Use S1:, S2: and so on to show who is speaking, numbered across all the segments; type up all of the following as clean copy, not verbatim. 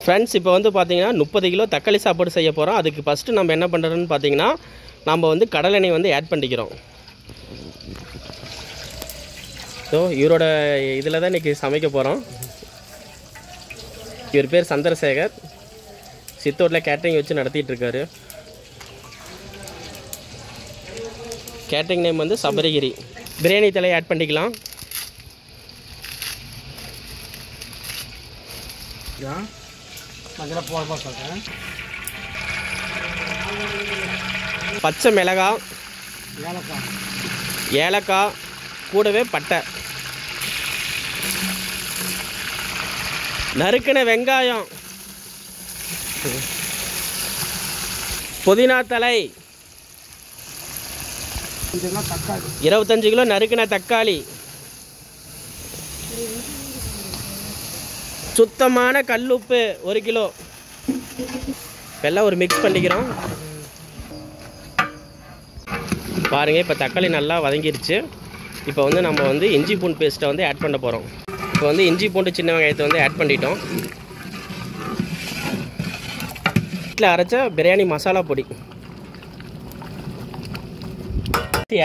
S1: Friends இப்போ வந்து பார்த்தீங்கன்னா 30 கிலோ தக்காளி சாப்பாடு செய்ய போகிறோம். அதுக்கு ஃபஸ்ட்டு நம்ம என்ன பண்ணுறோன்னு பார்த்தீங்கன்னா நம்ம வந்து கடலெண்ணெய் வந்து ஆட் பண்ணிக்கிறோம். ஸோ இவரோட இதில் தான் இன்றைக்கி சமைக்க போகிறோம். இவர் பேர் சந்திரசேகர், சித்தூரில் கேட்ரிங் வச்சு நடத்திட்டுருக்காரு. கேட்ரிங் நேம் வந்து சபரிகிரி. பிரியாணி தலை ஆட் பண்ணிக்கலாம். பச்சை மிளகாய், ஏலக்காய், கூடவே பட்டை, நறுக்கின வெங்காயம், புதினா தலை, 25 கிலோ நறுக்கின தக்காளி, சுத்தமான கல்லுப்பு 1 கிலோ. எல்லாம் ஒரு மிக்ஸ் பண்ணிக்கிறோம். பாருங்கள், இப்போ தக்காளி நல்லா வதங்கிருச்சு. இப்போ வந்து நம்ம வந்து இஞ்சி பூண்டு பேஸ்ட்டை வந்து ஆட் பண்ண போகிறோம். இப்போ வந்து இஞ்சி பூண்டு சின்ன வெங்காயத்தை வந்து ஆட் பண்ணிட்டோம். வீட்டில் அரைச்ச பிரியாணி மசாலா பொடி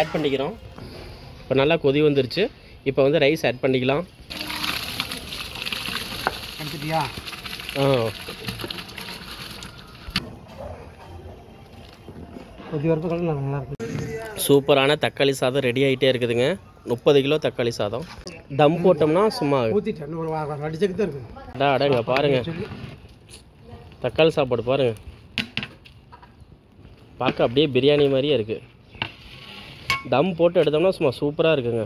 S1: ஆட் பண்ணிக்கிறோம். இப்போ நல்லா கொதி வந்துருச்சு. இப்போ வந்து ரைஸ் ஆட் பண்ணிக்கலாம். சூப்பரான தக்காளி சாதம் ரெடி ஆகிட்டே இருக்குதுங்க. 30 கிலோ தக்காளி சாதம் தம் போட்டோம்னா சும்மா அடங்க. பாருங்கள், தக்காளி சாப்பாடு பாருங்கள், பார்க்க அப்படியே பிரியாணி மாதிரியே இருக்குது. தம் போட்டு எடுத்தோம்னா சும்மா சூப்பராக இருக்குங்க.